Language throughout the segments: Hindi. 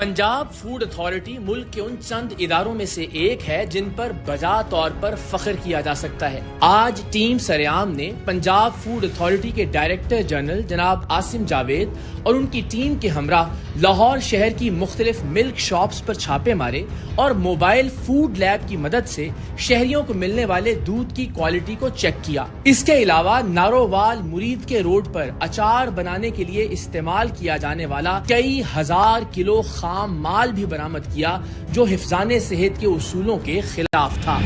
पंजाब फूड अथॉरिटी मुल्क के उन चंद इदारों में से एक है जिन पर बजा तौर पर फख्र किया जा सकता है। आज टीम सरेआम ने पंजाब फूड अथॉरिटी के डायरेक्टर जनरल जनाब आसिम जावेद और उनकी टीम के हमरा लाहौर शहर की मुख्तलिफ मिल्क शॉप्स पर छापे मारे और मोबाइल फूड लैब की मदद से शहरियों को मिलने वाले दूध की क्वालिटी को चेक किया। इसके अलावा नारोवाल मुरीद के रोड पर अचार बनाने के लिए इस्तेमाल किया जाने वाला कई हजार किलो खाम माल भी बरामद किया जो हिफ्जाने सेहत के उसूलों के खिलाफ था।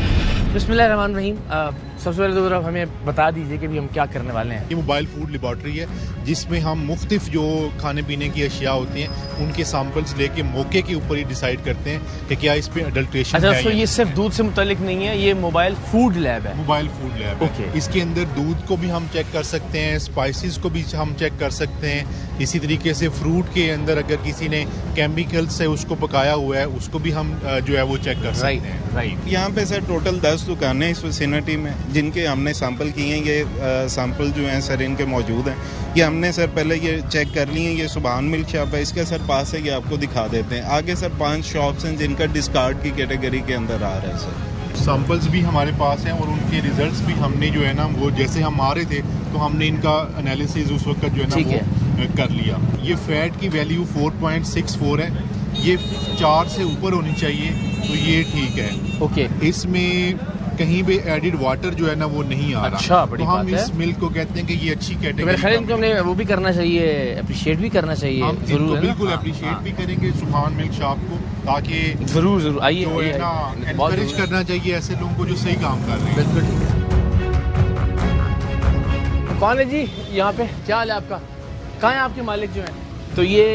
बिस्मिल्लाहिर्रहमानिर्रहीम। सबसे पहले तो हमें बता दीजिए कि हम क्या करने वाले हैं। ये मोबाइल फूड लेबॉर्ट्री है जिसमें हम मुख्तलिफ जो खाने पीने की अशिया होती हैं उनके सैंपल्स लेके मौके के ऊपर ही डिसाइड करते हैं कि क्या इस पे अडल्ट्रेशन है। अच्छा, तो ये सिर्फ दूध से मुतालिक नहीं है, ये मोबाइल फूड लैब है। मोबाइल फूड लैब है। इसके अंदर दूध को भी हम चेक कर सकते हैं, स्पाइसेस को भी हम चेक कर सकते हैं। इसी तरीके से फ्रूट के अंदर अगर किसी ने केमिकल से उसको पकाया हुआ है उसको भी हम जो है वो चेक कर सकते हैं। राइट। यहाँ पे सर टोटल 10 दुकानें इस विसिनिटी में जिनके हमने सैंपल किए हैं। ये सैंपल जो हैं सर इनके मौजूद हैं। ये हमने सर पहले ये चेक कर लिए हैं। ये सुभान मिल्क शॉप है, इसके सर पास है, ये आपको दिखा देते हैं। आगे सर 5 शॉप्स हैं जिनका डिस्कार्ड की कैटेगरी के अंदर आ रहा है सर। सैंपल्स भी हमारे पास हैं और उनके रिजल्ट्स भी हमने जो है ना वो जैसे हम आ रहे थे तो हमने इनका एनालिसिस उस वक्त जो है ना वो कर लिया। ये फैट की वैल्यू 4.64 है, ये 4 से ऊपर होनी चाहिए तो ये ठीक है। ओके। इसमें कहीं भी एडिड वाटर जो है ना वो नहीं आ रहा। अच्छा, बड़ी तो हम बात है। इस मिल्क को कहते हैं कि ये अच्छी कैटेगरी। मेरे ख्याल में हमें वो भी करना चाहिए, अप्रिशिएट भी करना चाहिए। हम इनको बिल्कुल अप्रिशिएट भी करेंगे सुभान मिल्क शॉप को, ताकि जरूर आइए जो है ना एनकरेज करना चाहिए ऐसे लोगों को जो सही काम कर रहे हैं। बिल्कुल। कौन है जी यहाँ पे? क्या हाल है आपका? कहाँ है आपके मालिक जो हैं? तो ये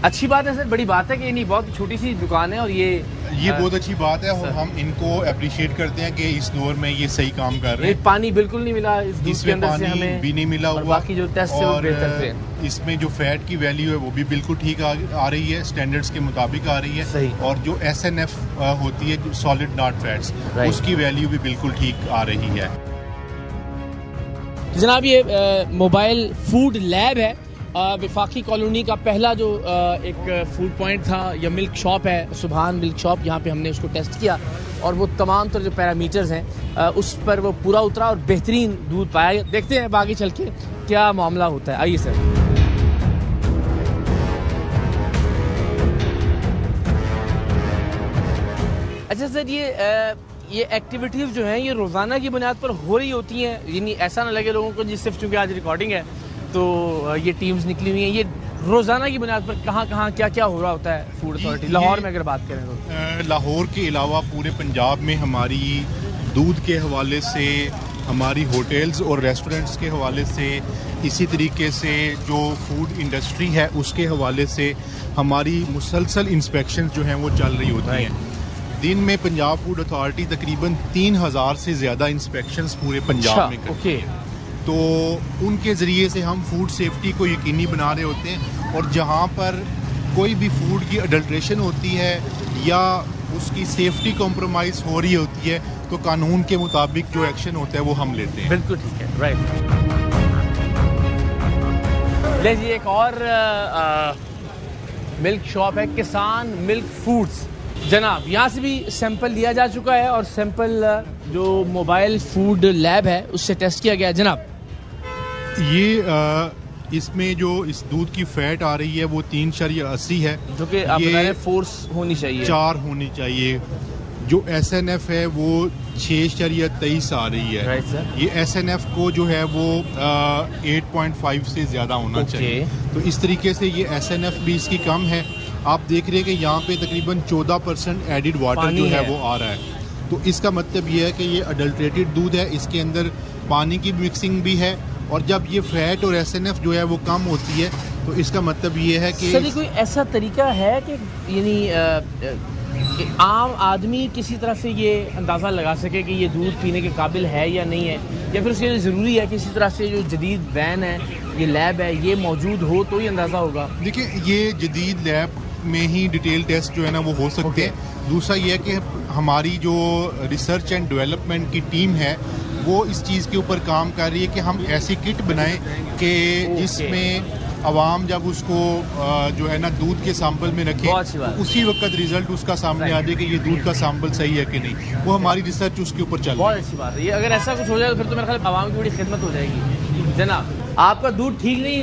अच्छी बात है सर, बड़ी बात है कि नहीं, बहुत छोटी सी दुकान है और ये बहुत अच्छी बात है और हम इनको अप्रिशिएट करते हैं कि इस दौर में ये सही काम कर रहे हैं। पानी बिल्कुल नहीं मिला इस दूध के अंदर से हमें, भी नहीं मिला हुआ। बाकी जो टेस्ट है वो बेहतर थे। इसमें जो फैट की वैल्यू है वो भी बिल्कुल ठीक आ रही है, स्टैंडर्ड्स के मुताबिक आ रही है। सही। और जो SNF होती है सॉलिड नॉट फैट्स, उसकी वैल्यू भी बिल्कुल ठीक आ रही है। जनाब ये मोबाइल फूड लैब है, वफाकी कॉलोनी का पहला जो एक फूड पॉइंट था या मिल्क शॉप है, सुभान मिल्क शॉप। यहाँ पे हमने उसको टेस्ट किया और वो तमाम तरह जो पैरामीटर्स हैं उस पर वो पूरा उतरा और बेहतरीन दूध पाया। देखते हैं बाकी चल के क्या मामला होता है। आइए सर। अच्छा सर, ये एक्टिविटीज़ जो हैं ये रोज़ाना की बुनियाद पर हो रही होती हैं, यानी ऐसा ना लगे लोगों को जिस सिर्फ चूँकि आज रिकॉर्डिंग है तो ये टीम्स निकली हुई हैं। ये रोज़ाना की बुनियाद पर कहाँ क्या क्या हो रहा होता है फूड अथॉरिटी लाहौर में अगर बात करें तो? लाहौर के अलावा पूरे पंजाब में हमारी दूध के हवाले से, हमारी होटल्स और रेस्टोरेंट्स के हवाले से, इसी तरीके से जो फूड इंडस्ट्री है उसके हवाले से हमारी मुसलसल इंस्पेक्शन जो हैं वो चल रही होती हैं। दिन में पंजाब फूड अथॉरिटी तकरीबन 3000 से ज़्यादा इंस्पेक्शंस पूरे पंजाब में करती है। तो उनके ज़रिए से हम फूड सेफ्टी को यकीनी बना रहे होते हैं और जहाँ पर कोई भी फूड की अडल्ट्रेशन होती है या उसकी सेफ्टी कॉम्प्रोमाइज़ हो रही होती है तो कानून के मुताबिक जो एक्शन होता है वो हम लेते हैं। बिल्कुल ठीक है, राइट। लीजिए एक और मिल्क शॉप है, किसान मिल्क फूड्स। जनाब यहाँ से भी सैंपल लिया जा चुका है और सैंपल जो मोबाइल फूड लैब है उससे टेस्ट किया गया। जनाब ये इसमें जो इस दूध की फैट आ रही है वो 3.80 है, जो कि आप बता रहे फोर्स होनी चाहिए 4 होनी चाहिए। जो SNF है वो 6.23 आ रही है। Right sir. ये SNF को जो है वो 8.5 से ज़्यादा होना चाहिए। तो इस तरीके से ये SNF भी इसकी कम है। आप देख रहे हैं कि यहाँ पे तकरीबन 14% एडिड वाटर जो है वो आ रहा है। तो इसका मतलब ये है कि ये अडल्ट्रेटेड दूध है, इसके अंदर पानी की मिक्सिंग भी है और जब ये फैट और SNF जो है वो कम होती है तो इसका मतलब ये है कि सर कोई ऐसा तरीका है कि यानी आम आदमी किसी तरह से ये अंदाज़ा लगा सके कि ये दूध पीने के काबिल है या नहीं है, या फिर उसके लिए ज़रूरी है कि इसी तरह से जो जदीद वैन है, ये लैब है, ये मौजूद हो तो ही अंदाज़ा होगा? देखिए ये जदीद लैब में ही डिटेल टेस्ट जो है ना वो हो सकते हैं। दूसरा ये है कि हमारी जो रिसर्च एंड डेवलपमेंट की टीम है वो इस चीज़ के ऊपर काम कर रही है कि हम ऐसी किट बनाएं कि जिसमें आवाम जब उसको जो है ना दूध के सैंपल में रखे बहुत अच्छी बात है। उसी वक्त रिजल्ट उसका सामने आ जाए कि ये दूध का सैंपल सही है कि नहीं, वो हमारी रिसर्च उसके ऊपर चल बहुत रही है। अच्छी बात है ये। अगर ऐसा कुछ हो जाए तो फिर तो मेरे ख्याल आवाम की बड़ी खिदमत हो जाएगी। जनाब आपका दूध ठीक नहीं,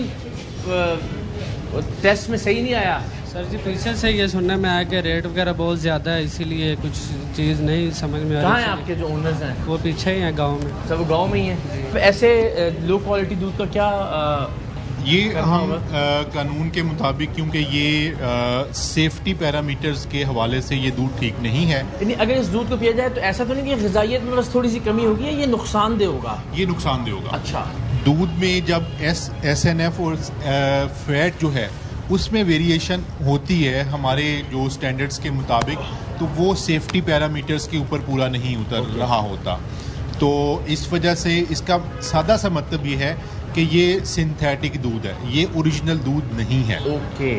टेस्ट में सही नहीं आया। सर जी पीछे से ये सुनने में आया कि रेट वगैरह बहुत ज़्यादा है, इसीलिए कुछ चीज़ नहीं समझ में आ कहाँ रही। हैं आपके जो ओनर्स हैं? वो पीछे ही हैं गांव में। सब गांव में ही हैं। तो ऐसे लो क्वालिटी दूध का क्या ये करना हम होगा? कानून के मुताबिक, क्योंकि ये सेफ्टी पैरामीटर्स के हवाले से ये दूध ठीक नहीं है। यानी अगर इस दूध को पिया जाए तो ऐसा तो नहीं कि ग़िज़ाइयत में बस थोड़ी सी कमी होगी या ये नुकसानदेह होगा? ये नुकसानदेह होगा। अच्छा, दूध में जब SNF और फैट जो है उसमें वेरिएशन होती है हमारे जो स्टैंडर्ड्स के मुताबिक, तो वो सेफ्टी पैरामीटर्स के ऊपर पूरा नहीं उतर रहा होता। तो इस वजह से इसका सादा सा मतलब ये है कि ये सिंथेटिक दूध है, ये ओरिजिनल दूध नहीं है। Okay,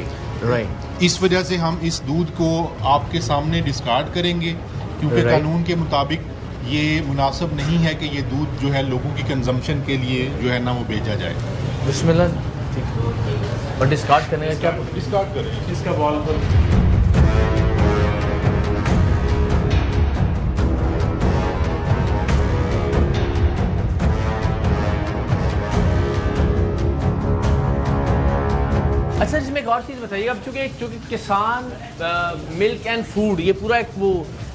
right. इस वजह से हम इस दूध को आपके सामने डिस्कार्ड करेंगे, क्योंकि Right. कानून के मुताबिक ये मुनासिब नहीं है कि ये दूध जो है लोगों की कंजम्पशन के लिए जो है ना वो भेजा जाए। बिस्मिल्लाह। और डिस्कार्ड करने का क्या? डिस्कार्ड करें इसका बॉल पर अच्छा जी, मैं एक और चीज़ बताइएगा। अब चूँकि किसान मिल्क एंड फूड ये पूरा एक वो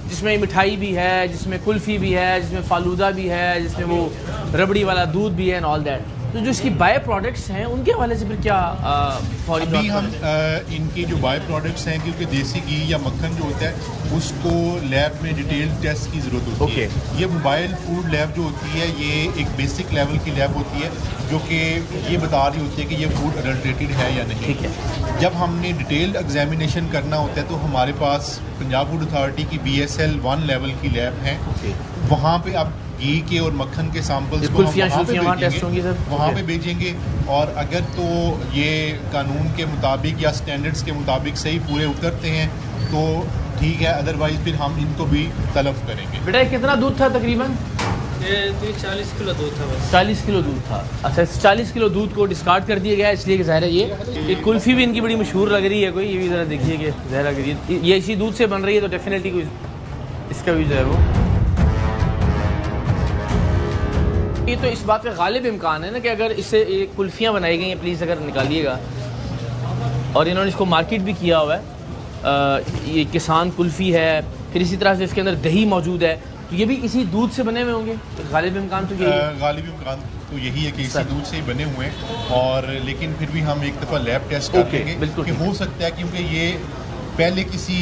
जिसमें मिठाई भी है, जिसमें कुल्फ़ी भी है, जिसमें फालूदा भी है, जिसमें वो रबड़ी वाला दूध भी है एंड ऑल दैट, तो जो इसकी बाय प्रोडक्ट्स हैं उनके हवाले से फिर क्या फौरी अभी तौर हम पर? इनके जो बाय प्रोडक्ट्स हैं, क्योंकि देसी घी या मक्खन जो होता है उसको लैब में डिटेल्ड टेस्ट की ज़रूरत होती है। ये मोबाइल फूड लैब जो होती है ये एक बेसिक लेवल की लैब होती है जो कि ये बता रही होती है कि ये फूड अडल्ट्रेटेड है या नहीं। ठीक है। जब हमने डिटेल्ड एग्जामिनेशन करना होता है तो हमारे पास पंजाब फूड अथॉरिटी की BSL 1 लेवल की लैब है। वहाँ पे आप घी के और मक्खन के सैंपल्स को कुल्फियाँ शुल्फियाँ वहाँ टेस्ट होंगी सर? वहाँ पे भेजेंगे, और अगर तो ये कानून के मुताबिक या स्टैंडर्ड्स के मुताबिक सही पूरे उतरते हैं तो ठीक है, अदरवाइज फिर हम इनको भी तलब करेंगे। बेटा ये कितना दूध था तकरीबन? ये 40 किलो दूध था बस। 40 किलो दूध था। अच्छा, इस 40 किलो दूध को डिस्कार्ड कर दिया गया है इसलिए कि ज़ाहिर है ये कुल्फ़ी भी इनकी बड़ी मशहूर लग रही है कोई, ये भी ज़रा देखिए कि ज़ाहिर अगर ये इसी दूध से बन रही है तो डेफिनेटली कोई इसका भी जो है वो, ये तो इस बात का गालिब इम्कान है ना कि अगर इससे ये कुल्फ़ियाँ बनाई गई हैं, प्लीज़ अगर निकालिएगा, और इन्होंने इसको मार्केट भी किया हुआ है, ये किसान कुल्फ़ी है, फिर इसी तरह से इसके अंदर दही मौजूद है, तो ये भी इसी दूध से बने हुए होंगे। तो गालिब इम्कान तो यही है। गालिब इम्कान तो यही है कि इसी दूध से ही बने हुए हैं, और लेकिन फिर भी हम एक दफ़ा लैब टेस्ट कर ओके, लेंगे बिल्कुल कि ठीक। हो सकता है क्योंकि ये पहले किसी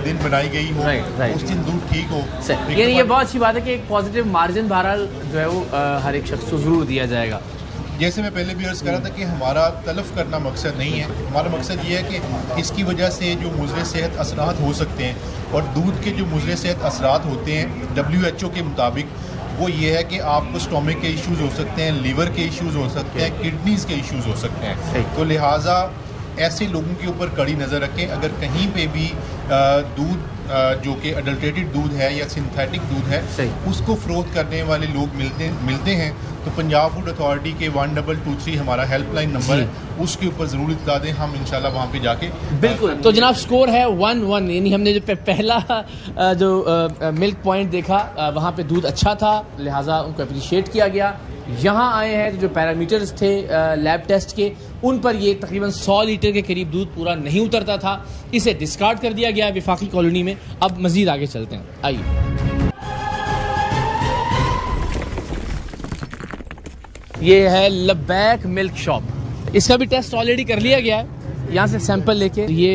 दिन बनाई गई हो, राइट। उस दिन दूध ठीक हो। सही। एक ये दफ़ा- बहुत अच्छी बात है कि एक पॉजिटिव मार्जिन बहरहाल जो है वो हर एक शख्स को ज़रूर दिया जाएगा। जैसे मैं पहले भी अर्ज़ कर रहा था कि हमारा तलफ करना मकसद नहीं है, हमारा मकसद ये है कि इसकी वजह से जो मुज़र सेहत असरात हो सकते हैं, और दूध के जो मुज़र सेहत असरात होते हैं WHO के मुताबिक वो ये है कि आपको स्टोमक के इश्यूज़ हो सकते हैं, लीवर के इश्यूज़ हो सकते हैं, किडनीज़ के इश्यूज़ हो सकते हैं। सही। तो लिहाजा ऐसे लोगों के ऊपर कड़ी नज़र रखें। अगर कहीं पे भी दूध जो कि अडल्ट्रेटेड दूध है या सिंथेटिक दूध है सही। उसको फ़रोख्त करने वाले लोग मिलते हैं तो पंजाब फूड अथॉरिटी के 1223 हमारा हेल्पलाइन नंबर है, उसके ऊपर ज़रूर इत्तला दें, हम इंशाल्लाह वहाँ पे जाके बिल्कुल। तो जनाब स्कोर है 1-1, यानी हमने जो पहला जो मिल्क पॉइंट देखा वहाँ पे दूध अच्छा था, लिहाजा उनको अप्रिशिएट किया गया। यहाँ आए हैं तो जो पैरामीटर्स थे लैब टेस्ट के, उन पर ये तकरीबन 100 लीटर के करीब दूध पूरा नहीं उतरता था, इसे डिस्कार्ड कर दिया गया विफाकी कॉलोनी में। अब मज़ीद आगे चलते हैं, आइए। ये है लबैक मिल्क शॉप, इसका भी टेस्ट ऑलरेडी कर लिया गया है, यहाँ से सैंपल लेके। ये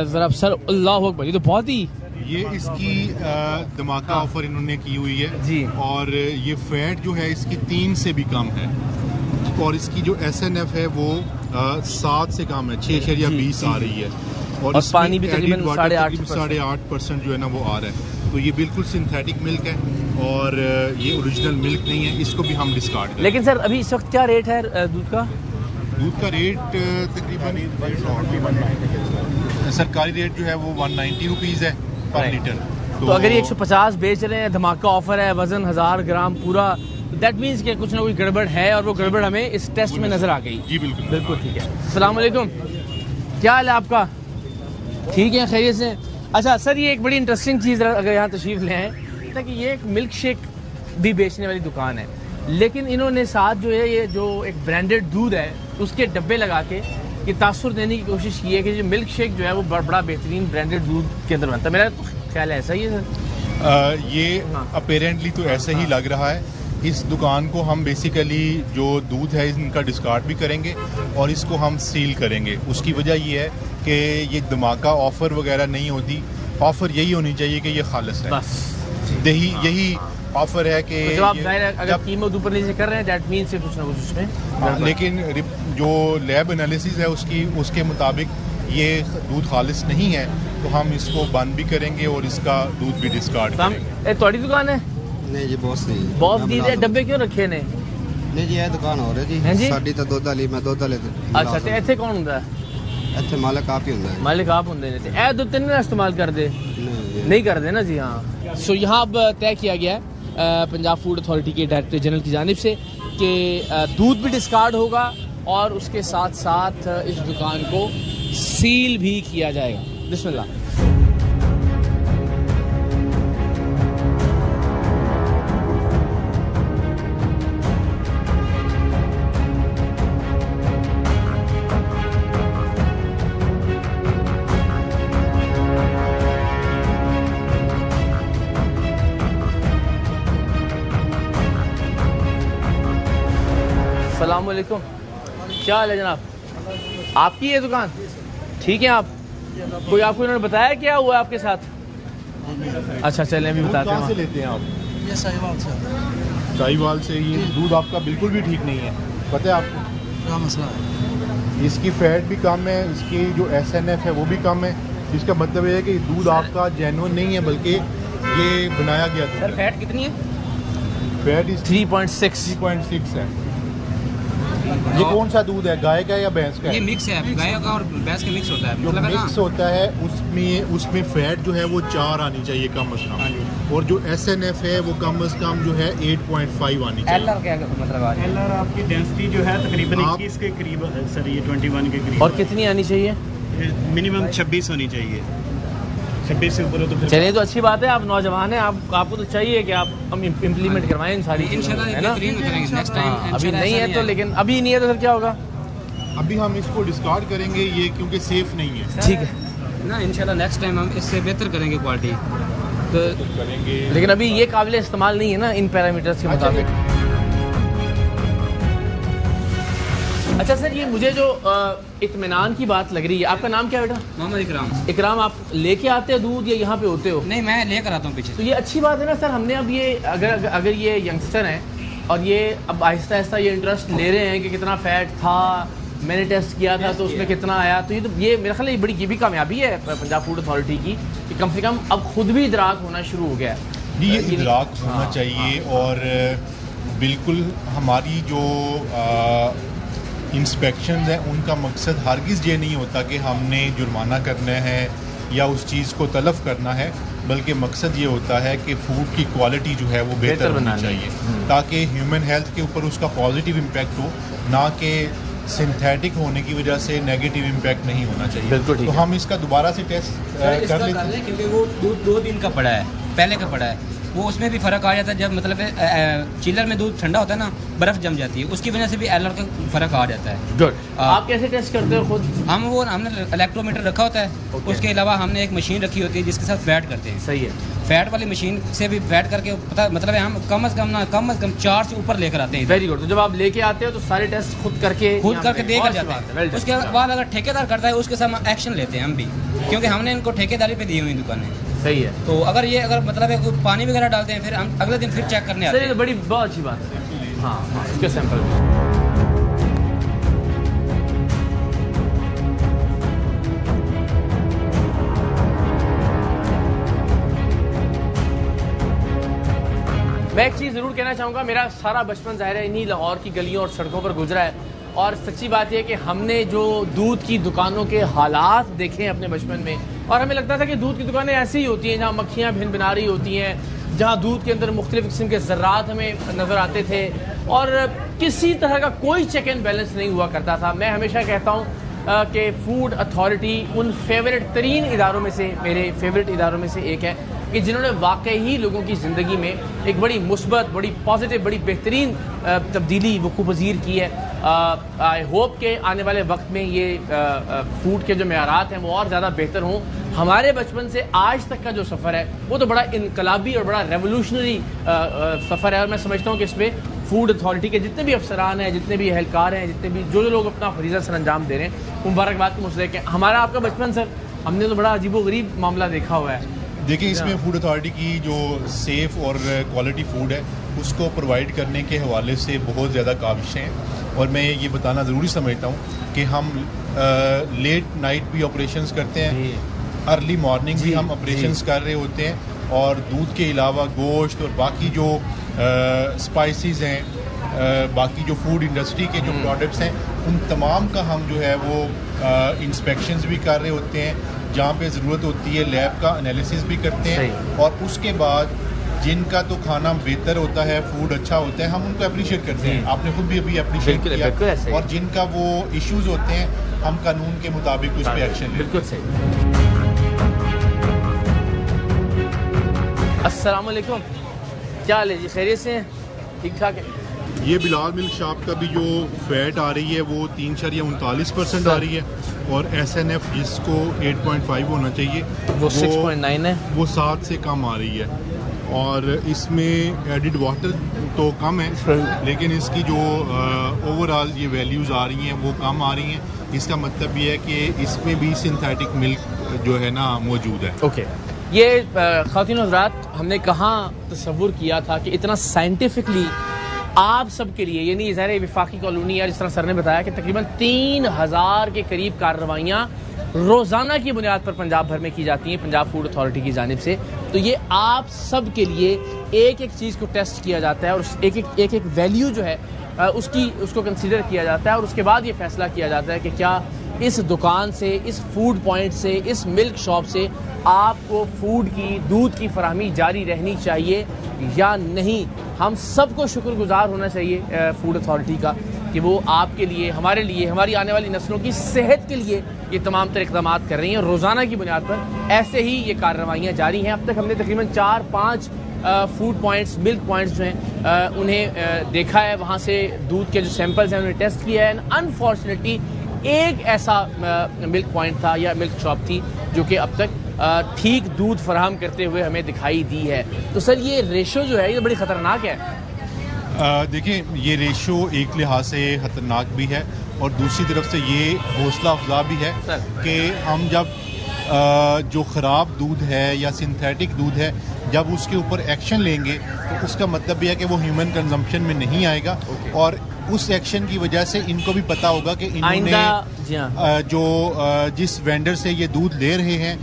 ज़रा सर अल्लाह अकबर, ये तो बहुत ही ये इसकी धमाका ऑफर इन्होंने की हुई है जी। और ये फैट जो है इसकी 3 से भी कम है, और इसकी जो SNF है वो 7 से कम है, 6.20 आ रही है, और इसमें पानी भी added तकरीबन water 8.5% 8.5% जो है ना वो आ रहा है। तो ये बिल्कुल सिंथेटिक मिल्क है और ये ओरिजिनल मिल्क नहीं है, इसको भी हम डिस्कार्ड करें। लेकिन सर अभी इस वक्त क्या रेट है दूध का? दूध का रेट तकरीबन सरकारी रेट जो है वो 190 रुपीज़ है पर Right. लीटर। तो अगर ये 150 बेच रहे हैं, धमाका ऑफर है, वज़न 1000 ग्राम पूरा दैट मीन्स कि कुछ ना कुछ गड़बड़ है और वो गड़बड़ हमें इस टेस्ट में नज़र आ गई। जी बिल्कुल बिल्कुल ठीक है। अस्सलाम वालेकुम, क्या हाल है आपका? ठीक है, खैरियत से। अच्छा सर, ये एक बड़ी इंटरेस्टिंग चीज़ अगर यहाँ तशरीफ़ ले आए कि ये एक मिल्क शेक भी बेचने वाली दुकान है, लेकिन इन्होंने साथ जो है ये जो एक ब्रांडेड दूध है उसके डब्बे लगा के ये तासुर देने की कोशिश की है कि जो मिल्क शेक जो है वो बड़ा बेहतरीन ब्रांडेड दूध के अंदर बनता है। मेरा तो ख्याल है ऐसा ही है सर। ये अपेरेंटली तो ऐसा ही लग रहा है। इस दुकान को हम बेसिकली जो दूध है इनका डिस्कार्ड भी करेंगे और इसको हम सील करेंगे। उसकी वजह ये है कि ये धमाका ऑफ़र वगैरह नहीं होती, ऑफ़र यही होनी चाहिए कि ये खालिस है, बस यही ऑफ़र है कि तो जब आप जाहिर है अगर कीमत ऊपर नीचे कर रहे हैं दैट मीन्स कुछ ना कुछ उसमें लेकिन जो लैब एनालिसिस है उसके मुताबिक ये दूध खालिस नहीं है, तो हम इसको बंद भी करेंगे और इसका दूध भी डिस्कार्ड तो हम करेंगे। थोड़ी दुकान है नहीं जी बॉस नहीं बॉस दी दे डब्बे क्यों रखे ने? नहीं जी ਇਹ ਦੁਕਾਨ ਹੋ ਰਹੀ हैं जी? ਜੀ ਸਾਡੀ ਤਾਂ ਦੁੱਧ ਵਾਲੀ ਮੈਂ ਦੁੱਧ ਵਾਲੇ अच्छा तो ਇੱਥੇ ਕੌਣ ਹੁੰਦਾ ਹੈ? ਇੱਥੇ ਮਾਲਕ ਆਪ ਹੀ ਹੁੰਦਾ ਹੈ मालिक आप होंगे ने ते ए दुध तीन इस्तेमाल कर दे नहीं नहीं कर दे ना जी। हाँ, सो यहाँ अब तय किया गया है पंजाब फूड अथॉरिटी के डायरेक्टर जनरल की जानिब से कि दूध भी डिस्कार्ड होगा और उसके साथ साथ इस दुकान को सील भी किया जाएगा। बिस्मिल्लाह। अस्सलाम वालेकुम, क्या हाल है जनाब? आपकी ये दुकान? ठीक है आप? कोई आपको इन्होंने बताया क्या हुआ है आपके साथ? अच्छा चलें अभी दूध बताते कहाँ से हैं। लेते हैं आप? ये साहिवाल से आता है। साहिवाल से। ये दूध आपका बिल्कुल भी ठीक नहीं है, पता है आपको? क्या मसला है? इसकी फैट भी कम है, इसकी जो SNF है वो भी कम है। इसका मतलब ये है कि दूध आपका जेन्युइन नहीं है, बल्कि ये बनाया गया दूध सर है। फैट कितनी है? फैट इस 3.6। 3.6 है। ये कौन सा दूध है, गाय का या भैंस का? ये मिक्स है, गाय का और भैंस का मिक्स होता है। जो मतलब है ना, मिक्स होता है उसमें फैट जो है वो 4 आनी चाहिए कम अज़ कम, और जो SNF है वो कम अज़ कम जो है 8.5 आनी चाहिए। एलआर क्या मतलब आ रही है? एलआर आपकी डेंसिटी जो है तकरीबन आप- 21 के करीब है सर, ये 21 के करीब। और कितनी आनी चाहिए? मिनिमम 26 होनी चाहिए, 26 से ऊपर हो तो फिर चलिए तो अच्छी बात है, आप नौजवान हैं, आपको तो चाहिए कि आप हम इम्प्लीमेंट करवाएं इन सारी चीज़ों को, इंशाल्लाह है ना? बेहतरीन करेंगे नेक्स्ट हाँ, टाइम। अभी नहीं है तो, लेकिन अभी नहीं है तो फिर क्या होगा? अभी हम इसको डिस्कार्ड करेंगे ये, क्योंकि सेफ नहीं है। ठीक है, ना इंशाल्लाह नेक्स्ट टाइम हम इससे बेहतर करेंगे क्वालिटी। तो करेंगे, लेकिन अभी ये काबिल इस्तेमाल नहीं है ना इन पैरामीटर्स के अच्छा, मुताबिक। अच्छा सर, ये मुझे जो इत्मीनान की बात लग रही है, आपका नाम क्या है बेटा? मोहम्मद इकराम। इकराम, आप लेके आते हो दूध या यहाँ पे होते हो? नहीं, मैं लेकर आता हूँ पीछे तो से। ये अच्छी बात है ना सर। हमने अब ये अगर ये यंगस्टर हैं और ये अब आहिस्ता आहिस्ता ये इंटरेस्ट ले रहे हैं कि कितना फ़ैट था, मैंने टेस्ट किया था तो उसमें कितना आया, तो ये मेरा ख्याल है ये भी कामयाबी है पंजाब फूड अथॉरिटी की कि कम से कम अब खुद भी इदराक होना शुरू हो गया है। जी, ये इदराक होना हाँ, चाहिए। और बिल्कुल हमारी जो इंस्पेक्शंस हैं उनका मकसद हरगिज़ ये नहीं होता कि हमने जुर्माना करना है या उस चीज़ को तलफ करना है, बल्कि मकसद ये होता है कि फ़ूड की क्वालिटी जो है वो बेहतर होनी बनानी चाहिए, ताकि ह्यूमन हेल्थ के ऊपर उसका पॉजिटिव इम्पैक्ट हो, ना कि सिंथेटिक होने की वजह से नेगेटिव इम्पैक्ट नहीं होना चाहिए। बिल्कुल ठीक तो है। हम इसका दोबारा से टेस्ट कर लेते हैं। क्योंकि वो 2 दिन का पड़ा है, पहले का पड़ा है, वो उसमें भी फ़र्क आ जाता है। जब मतलब चिलर में दूध ठंडा होता है ना, बर्फ़ जम जाती है, उसकी वजह से भी एलआर का फ़र्क आ जाता है। गुड। आप कैसे टेस्ट करते हो खुद? हमने इलेक्ट्रोमीटर रखा होता है, Okay. उसके अलावा हमने एक मशीन रखी होती है जिसके साथ फैट करते हैं। सही है। फैट वाली मशीन से भी फैट करके पता मतलब है हम कम से कम 4 से ऊपर लेकर आते हैं इधर। Very good. तो जब आप लेके आते हो तो सारे टेस्ट खुद करके देकर जाते हैं। हैं। उसके बाद अगर ठेकेदार करता है उसके साथ एक्शन लेते हैं हम भी, क्योंकि हमने इनको ठेकेदारी पे दी हुई दुकानें। सही है। तो अगर मतलब है कोई पानी वगैरह डालते हैं, फिर हम अगले दिन फिर चेक करने आते सही, हैं। तो बड़ी बहुत अच्छी बात है। हाँ हाँ, इसके सैंपल मैं एक चीज़ ज़रूर कहना चाहूँगा, मेरा सारा बचपन ज़ाहिर है इन्हीं लाहौर की गलियों और सड़कों पर गुजरा है, और सच्ची बात यह है कि हमने जो दूध की दुकानों के हालात देखे हैं अपने बचपन में, और हमें लगता था कि दूध की दुकानें ऐसी ही होती हैं जहाँ मक्खियाँ भिन भिना रही होती हैं, जहाँ दूध के अंदर मुख्तलिफ किस्म के ज़र्रात हमें नज़र आते थे और किसी तरह का कोई चेक एंड बैलेंस नहीं हुआ करता था। मैं हमेशा कहता हूँ कि फूड अथॉरिटी उन फेवरेट तरीन इदारों में से, मेरे फेवरेट इदारों में से एक है कि जिन्होंने वाकई ही लोगों की ज़िंदगी में एक बड़ी मुस्बत, बड़ी पॉजिटिव, बड़ी बेहतरीन तब्दीली वकूफ़ पज़ीर की है। आई होप के आने वाले वक्त में ये फूड के जो मेयारात हैं वो और ज़्यादा बेहतर हों। हमारे बचपन से आज तक का जो सफ़र है वो तो बड़ा इनकलाबी और बड़ा रेवोल्यूशनरी सफ़र है और मैं समझता हूँ कि इस पर फूड अथॉरिटी के जितने भी अफसरान हैं, जितने भी एहलकार हैं, जितने भी जो लोग अपना फरीज़ा सर अंजाम दे रहे हैं, मुबारकबाद के मुस्तहिक़ हैं। हमारा आपका बचपन सर, हमने तो बड़ा अजीबोगरीब मामला देखा हुआ है। देखिए, इसमें फूड अथॉरिटी की जो सेफ़ और क्वालिटी फूड है उसको प्रोवाइड करने के हवाले से बहुत ज़्यादा काविशें हैं और मैं ये बताना ज़रूरी समझता हूँ कि हम लेट नाइट भी ऑपरेशंस करते हैं, अर्ली मॉर्निंग भी हम ऑपरेशंस कर रहे होते हैं और दूध के अलावा गोश्त और बाकी जो स्पाइसेस हैं, बाकी जो फूड इंडस्ट्री के जो प्रोडक्ट्स हैं, उन तमाम का हम जो है वो इंस्पेक्शंस भी कर रहे होते हैं। जहाँ पे ज़रूरत होती है लैब का एनालिसिस भी करते हैं और उसके बाद जिनका तो खाना बेहतर होता है, फूड अच्छा होता है, हम उनको अप्रिशिएट करते हैं। आपने खुद भी अभी अप्रिशिएट किया। और जिनका वो इश्यूज होते हैं हम कानून के मुताबिक उस पर एक्शन लेते हैं। बिल्कुल सही। अस्सलाम वालेकुम, क्या हाल है जी? खैरियत से हैं? ठीक ठाक है। ये बिलाल मिल्क शॉप का भी जो फैट आ रही है वो 3.39% आ रही है और SNF जिसको 8.5 होना चाहिए वो 6.9 है, वो 7 से कम आ रही है। और इसमें एडिड वाटर तो कम है लेकिन इसकी जो ओवरऑल ये वैल्यूज़ आ रही हैं वो कम आ रही हैं। इसका मतलब ये है कि इसमें भी सिंथेटिक मिल्क जो है ना मौजूद है। ओके, ये ख़वातीन और हज़रात, हमने कहाँ तसव्वुर किया था कि इतना साइंटिफिकली आप सब के लिए, यानी ज़ाहिर विफाकी कॉलोनी है, जिस तरह सर ने बताया कि तकरीबन 3000 के करीब कार्रवाइयाँ रोज़ाना की बुनियाद पर पंजाब भर में की जाती हैं पंजाब फूड अथॉरिटी की जानिब से। तो ये आप सब के लिए एक एक चीज़ को टेस्ट किया जाता है और एक एक वैल्यू जो है उसको कंसीडर किया जाता है और उसके बाद ये फैसला किया जाता है कि क्या इस दुकान से, इस फूड पॉइंट से, इस मिल्क शॉप से आपको फूड की, दूध की फराहमी जारी रहनी चाहिए या नहीं। हम सबको शुक्रगुजार होना चाहिए फूड अथॉरिटी का कि वो आपके लिए, हमारे लिए, हमारी आने वाली नस्लों की सेहत के लिए ये तमाम तर इक़दाम कर रही हैं। रोज़ाना की बुनियाद पर ऐसे ही ये कार्रवाइयाँ जारी हैं। अब तक हमने तकरीबन 4-5 फूड पॉइंट्स, मिल्क पॉइंट्स जो हैं उन्हें देखा है, वहाँ से दूध के जो सैंपल्स हैं उन्हें टेस्ट किया है। अनफॉर्चुनेटली एक ऐसा मिल्क पॉइंट था या मिल्क शॉप थी जो कि अब तक ठीक दूध फराहम करते हुए हमें दिखाई दी है। तो सर ये रेशो जो है ये बड़ी ख़तरनाक है। देखिए, ये रेशो एक लिहाज से ख़तरनाक भी है और दूसरी तरफ से ये हौसला अफजा भी है कि हम जब जो ख़राब दूध है या सिंथेटिक दूध है जब उसके ऊपर एक्शन लेंगे तो उसका मतलब यह है कि वो ह्यूमन कंजम्पशन में नहीं आएगा और उस एक्शन की वजह से इनको भी पता होगा कि इन्होंने जो जिस वेंडर से ये दूध ले रहे हैं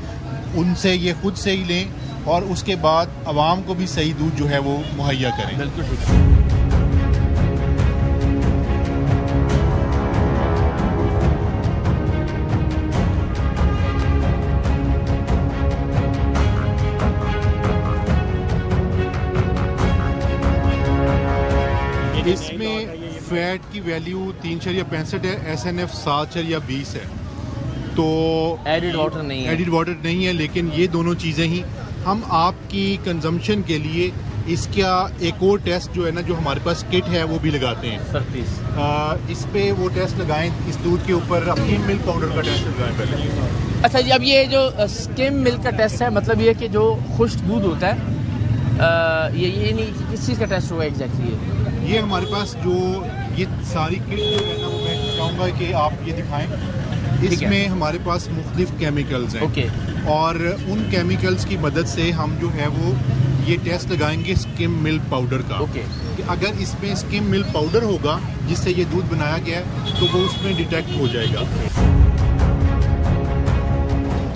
उनसे ये खुद से ही लें और उसके बाद आवाम को भी सही दूध जो है वो मुहैया करें। बिल्कुल ठीक। इसमें फैट की वैल्यू 3.65 है, SNF 7.20 है। तो एडिड वाटर नहीं है, एडिड वाटर नहीं है, लेकिन ये दोनों चीज़ें ही हम आपकी कंजम्पशन के लिए इसका एक और टेस्ट जो है ना, जो हमारे पास किट है वो भी लगाते हैं सर प्लीज। इस पे वो टेस्ट लगाएं, इस दूध के ऊपर अपनी मिल्क पाउडर का टेस्ट लगाएं पहले। अच्छा जी, अब ये जो स्किम मिल्क का टेस्ट है, मतलब ये कि जो खुश्क दूध होता है ये नहीं, किस चीज़ का टेस्ट होगा एग्जैक्टली? ये हमारे पास जो ये सारी किट जो है ना, मैं चाहूँगा कि आप ये दिखाएं। इसमें हमारे पास मुख्तलिफ केमिकल्स हैं। ओके। और उन केमिकल्स की मदद से हम जो है वो ये टेस्ट लगाएंगे स्किम मिल्क पाउडर का। ओके। कि अगर इसमें स्किम मिल्क पाउडर होगा जिससे ये दूध बनाया गया है तो वो उसमें डिटेक्ट हो जाएगा।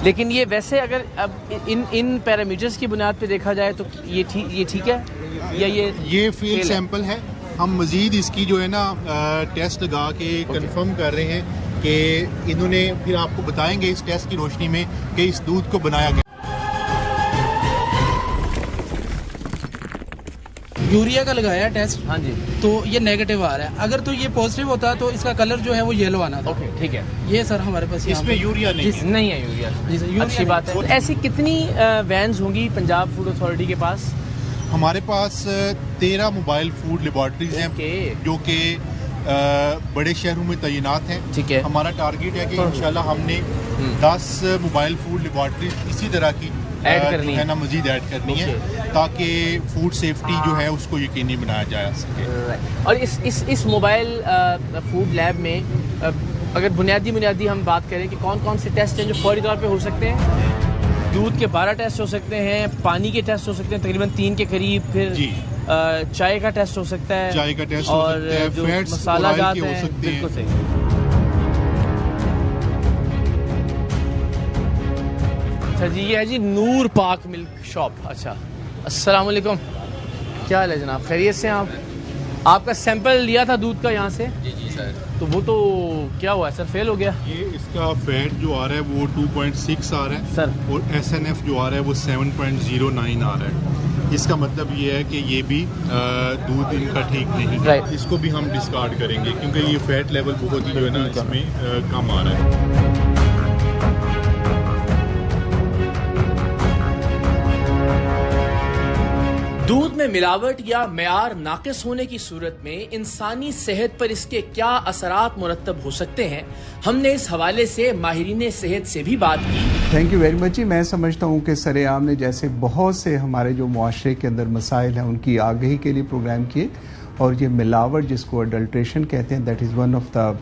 लेकिन ये वैसे अगर अब इन पैरामीटर्स की बुनियाद पे देखा जाए तो ये ठीक है या ये फील्ड सैंपल है। हम मज़ीद इसकी जो है ना टेस्ट लगा के कंफर्म कर रहे हैं कि इन्होंने फिर आपको बताएंगे इस टेस्ट की रोशनी में कि इस दूध को बनाया गया। यूरिया का लगाया है टेस्ट, हाँ जी, तो ये नेगेटिव आ रहा है। अगर तो ये पॉजिटिव होता तो इसका कलर जो है वो येलो आना था। ओके ठीक है। ये सर हमारे पास यहाँ इसमें पर- यूरिया नहीं है। नहीं है यूरिया, जी सर, यूरिया अच्छी बात है। ऐसी कितनी वैन्स होंगी पंजाब फूड अथॉरिटी के पास? हमारे पास 13 मोबाइल फूड लेबॉर्ट्रीज हैं ओके। जो कि बड़े शहरों में तैनात हैं। ठीक है। हमारा टारगेट है कि इंशाल्लाह हमने 10 मोबाइल फूड लेबॉर्ट्रीज इसी तरह की ऐड जो करनी है है। ना मजीद ऐड करनी है, ताकि फूड सेफ्टी जो है उसको यकीनी बनाया जा सके। और इस मोबाइल फूड लैब में अगर बुनियादी हम बात करें कि कौन कौन से टेस्ट हैं जो फौरी तौर पे हो सकते हैं? दूध के 12 टेस्ट हो सकते हैं, पानी के टेस्ट हो सकते हैं तकरीबन 3 के करीब, फिर जी। चाय का टेस्ट हो सकता है, चाय का टेस्ट हो और सकता है, जो फैट्स मसाला ऑयल जात के हो हैं, सकते हैं। बिल्कुल सही। अच्छा जी, ये है जी नूर पाक मिल्क शॉप। अच्छा, अस्सलाम वालेकुम, क्या हाल है जनाब, खैरियत से हैं आप? आपका सैंपल लिया था दूध का यहाँ से? जी सर। तो वो तो क्या हुआ है सर, फेल हो गया? ये इसका फैट जो आ रहा है वो 2.6 आ रहा है सर। और SNF जो आ रहा है वो 7.09 आ रहा है। इसका मतलब ये है कि ये भी दूध इनका ठीक नहीं है। Right. इसको भी हम डिस्कार्ड करेंगे क्योंकि ये फैट लेवल बहुत ही जो है ना इसमें कम आ रहा है। दूध में मिलावट या मयार नाकिस होने की सूरत में इंसानी सेहत पर इसके क्या असरात मुरत्तब हो सकते हैं, हमने इस हवाले से माहिरीन सेहत से भी बात की। थैंक यू वेरी मच जी। मैं समझता हूँ कि सरेआम ने जैसे बहुत से हमारे जो मुआशरे के अंदर मसाइल हैं उनकी आगही के लिए प्रोग्राम किए, और ये मिलावट जिसको अडल्ट्रेशन कहते हैं, that is one of the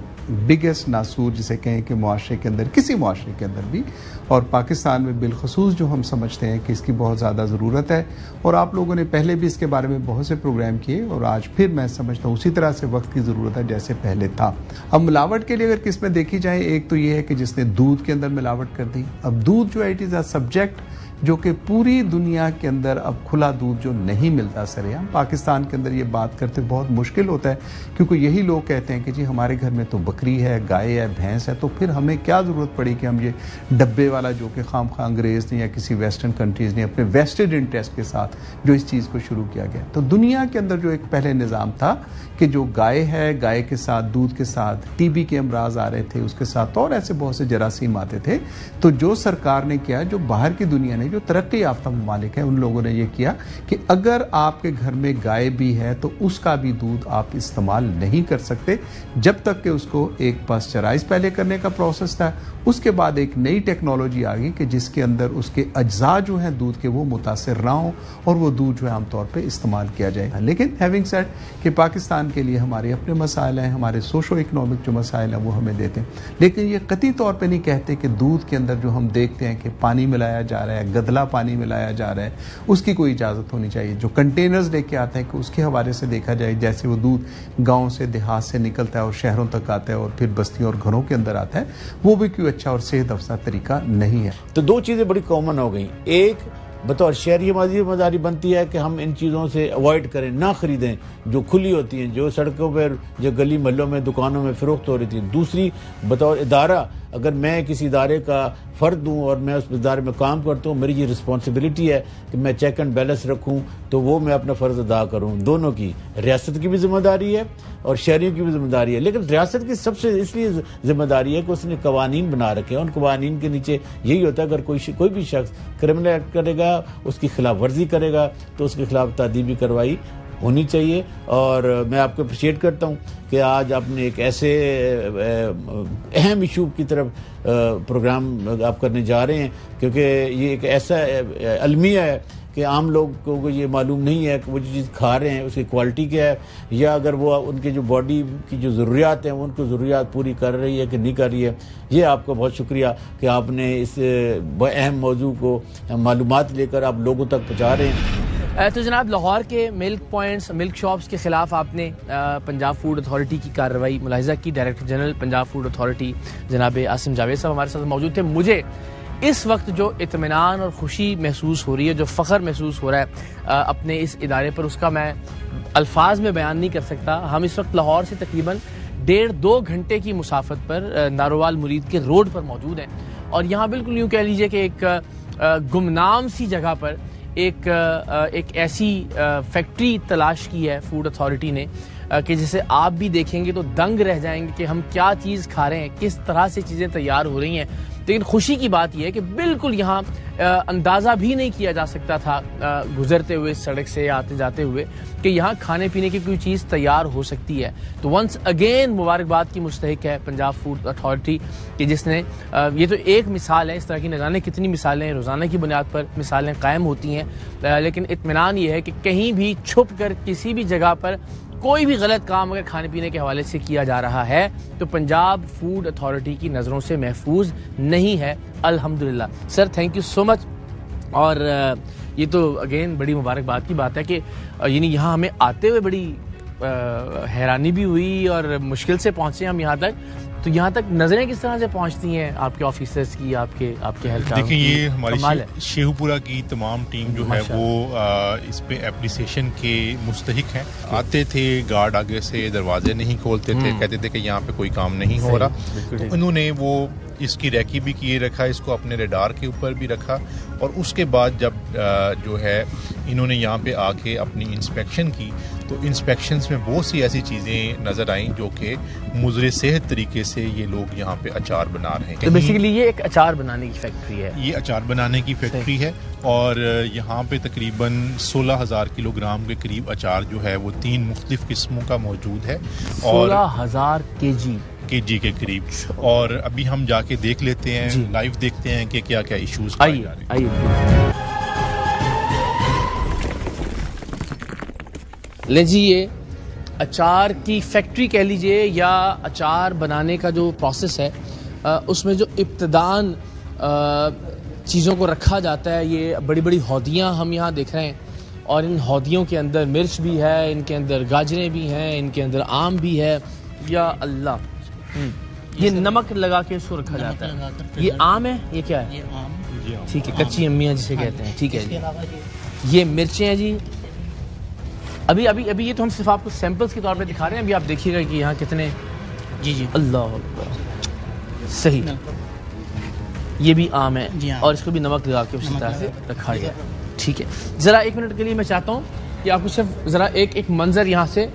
biggest नासूर जिसे कहें कि मुआशरे के अंदर, किसी मुआशरे के अंदर भी, और पाकिस्तान में बिलखसूस जो हम समझते हैं कि इसकी बहुत ज़्यादा ज़रूरत है। और आप लोगों ने पहले भी इसके बारे में बहुत से प्रोग्राम किए, और आज फिर मैं समझता हूँ उसी तरह से वक्त की ज़रूरत है जैसे पहले था। अब मिलावट के लिए अगर किस में देखी जाए, एक तो ये है कि जिसने दूध के अंदर मिलावट कर दी। अब दूध जो है इट इज़ अ सब्जेक्ट जो कि पूरी दुनिया के अंदर अब खुला दूध जो नहीं मिलता सरेआम, पाकिस्तान के अंदर ये बात करते बहुत मुश्किल होता है, क्योंकि यही लोग कहते हैं कि जी हमारे घर में तो बकरी है, गाय है, भैंस है, तो फिर हमें क्या ज़रूरत पड़ी कि हम ये डब्बे वाला जो कि खामखा अंग्रेज़ ने या किसी वेस्टर्न कंट्रीज़ ने अपने वेस्टेड इंटरेस्ट के साथ जो इस चीज़ को शुरू किया गया। तो दुनिया के अंदर जो एक पहले निज़ाम था कि जो गाय है, गाय के साथ, दूध के साथ TB के अमराज आ रहे थे, उसके साथ और ऐसे बहुत से जरासीम आते थे। तो जो सरकार ने किया, जो बाहर की दुनिया ने, जो तरक्की याफ्ता ममालिक है, उन लोगों ने ये किया कि अगर आपके घर में गाय भी है तो उसका भी दूध आप इस्तेमाल नहीं कर सकते जब तक कि उसको एक पास्चराइज पहले करने का प्रोसेस था। उसके बाद एक नई टेक्नोलॉजी आ गई कि जिसके अंदर उसके अज्जा जो हैं दूध के वो मुतासर ना हो और वो दूध जो है आमतौर पर इस्तेमाल किया जाएगा। लेकिन हैविंग सेड कि पाकिस्तान के लिए हमारे अपने मसाइल हैं, हमारे सोशो इकनॉमिक जो मसाइल हैं वो हमें देते हैं, लेकिन ये कतई तौर पे नहीं कहते कि दूध के अंदर जो हम देखते हैं कि पानी मिलाया जा रहा है, गदला पानी मिलाया जा रहा है, उसकी कोई इजाज़त होनी चाहिए। जो कंटेनर्स लेके आते हैं कि उसके हवाले से देखा जाए, जैसे वो दूध गाँव से, देहात से निकलता है और शहरों तक आता है और फिर बस्तियों और घरों के अंदर आता है, वो भी कोई अच्छा और सेहत अफजा तरीका नहीं है। तो दो चीज़ें बड़ी कॉमन हो गई। एक, बतौर शहरी हमारी जिम्मेदारी बनती है कि हम इन चीज़ों से अवॉइड करें, ना ख़रीदें जो खुली होती हैं, जो सड़कों पर, जो गली महलों में, दुकानों में फ़रोख्त हो रही थी। दूसरी, बतौर इदारा, अगर मैं किसी इदारे का फ़र्द हूँ और मैं उस इदारे में काम करता हूँ, मेरी ये रिस्पॉन्सिबिलिटी है कि मैं चेक एंड बैलेंस रखूँ, तो वो मैं अपना फ़र्ज़ अदा करूँ। दोनों की, रियासत की भी जिम्मेदारी है और शहरियों की भी जिम्मेदारी है। लेकिन रियासत की सबसे इसलिए जिम्मेदारी है कि उसने कवानीन बना रखे हैं। उन कवानीन के नीचे यही होता है, अगर कोई भी शख्स क्रिमिनल एक्ट करेगा, उसकी खिलाफ वर्जी करेगा, तो उसके खिलाफ तादीबी कार्रवाई होनी चाहिए। और मैं आपको अप्रिशिएट करता हूँ कि आज आपने एक ऐसे अहम इशू की तरफ प्रोग्राम आप करने जा रहे हैं, क्योंकि ये एक ऐसा अलमिया है कि आम लोग को ये मालूम नहीं है कि वो जो चीज़ खा रहे हैं उसकी क्वालिटी क्या है, या अगर वो उनके जो बॉडी की जो ज़रूरियात हैं उनको ज़रूरियात पूरी कर रही है कि नहीं कर रही है। ये आपका बहुत शुक्रिया कि आपने इस अहम मौजू को मालूमात लेकर आप लोगों तक पहुँचा रहे हैं। तो जनाब, लाहौर के मिल्क पॉइंट्स, मिल्क शॉप्स के खिलाफ आपने पंजाब फूड अथॉरिटी की कार्रवाई मुलाहिजा की। Director general Punjab food authority जनाब आसिम जावेद साहब हमारे साथ मौजूद थे। मुझे इस वक्त जो इत्मीनान और खुशी महसूस हो रही है, जो फ़ख्र महसूस हो रहा है अपने इस इदारे पर, उसका मैं अल्फाज में बयान नहीं कर सकता। हम इस वक्त लाहौर से तकरीबन 1.5-2 घंटे की मुसाफत पर नारोवाल मुरीद के रोड पर मौजूद हैं, और यहाँ बिल्कुल यूँ कह लीजिए कि एक गुमनाम सी जगह पर एक ऐसी फैक्ट्री तलाश की है फूड अथॉरिटी ने कि जिसे आप भी देखेंगे तो दंग रह जाएंगे कि हम क्या चीज़ खा रहे हैं, किस तरह से चीज़ें तैयार हो रही हैं। लेकिन खुशी की बात यह है कि बिल्कुल यहाँ अंदाज़ा भी नहीं किया जा सकता था गुजरते हुए सड़क से आते जाते हुए कि यहाँ खाने पीने की कोई चीज़ तैयार हो सकती है। तो वंस अगेन मुबारकबाद की मुस्तहिक है पंजाब फूड अथॉरिटी कि जिसने ये तो एक मिसाल है, इस तरह की न जाने कितनी मिसालें रोज़ाना की बुनियाद पर मिसालें कायम होती हैं, लेकिन इत्मीनान ये है कि कहीं भी छुप कर किसी भी जगह पर कोई भी गलत काम अगर खाने पीने के हवाले से किया जा रहा है तो पंजाब फूड अथॉरिटी की नज़रों से महफूज नहीं है, अल्हम्दुलिल्लाह। Sir thank you so much. और ये तो अगेन बड़ी मुबारकबाद की बात है कि यानी यहाँ हमें आते हुए बड़ी हैरानी भी हुई और मुश्किल से पहुँचे हम यहाँ तक। तो यहाँ तक नज़रें किस तरह से पहुँचती हैं आपके ऑफिसर्स की, आपके हेल्थ? देखिए ये हमारी शेहूपुरा की तमाम टीम जो है वो इस पे एप्रिसिएशन के मुस्तहिक हैं। आते थे गार्ड आगे से दरवाजे नहीं खोलते थे, कहते थे कि यहाँ पे कोई काम नहीं हो रहा। तो उन्होंने वो इसकी रैकी भी किए रखा, इसको अपने रडार के ऊपर भी रखा और उसके बाद जब जो है इन्होंने यहाँ पे आके अपनी इंस्पेक्शन की तो इंस्पेक्शंस में बहुत सी ऐसी चीज़ें नज़र आईं जो कि मुज़र सेहत तरीके से ये लोग यहाँ पे अचार बना रहे हैं। तो बेसिकली ये एक अचार बनाने की फैक्ट्री है? ये अचार बनाने की फैक्ट्री है और यहाँ पे तकरीबन 16,000 किलोग्राम के करीब अचार जो है वो 3 मुख्तलिफ किस्मों का मौजूद है। 16,000 केजी के करीब। और अभी हम जाके देख लेते हैं, लाइव देखते हैं कि क्या क्या इश्यूज पाए जा रहे हैं। ले जी, ये अचार की फैक्ट्री कह लीजिए या अचार बनाने का जो प्रोसेस है उसमें जो इब्तदान चीज़ों को रखा जाता है, ये बड़ी बड़ी हौदियाँ हम यहाँ देख रहे हैं और इन हौदियों के अंदर मिर्च भी है, इनके अंदर गाजरें भी हैं, इनके अंदर आम भी है। या अल्लाह, ये नमक लगा के इसको रखा जाता है। ये आम है, ये क्या है? ये आम, ठीक है, कच्ची अम्मियाँ जिसे कहते हैं, ठीक है जी। ये मिर्चें हैं जी। अभी अभी अभी ये तो हम सिर्फ आपको सैंपल्स के तौर पे दिखा रहे हैं, अभी आप देखिएगा कि यहाँ कितने। जी अल्लाह अकबर, सही। ये भी आम है और इसको भी नमक लगा के उसी तरह से रखा गया, ठीक है। ज़रा 1 मिनट के लिए मैं चाहता हूँ कि आपको सिर्फ ज़रा एक मंजर यहाँ से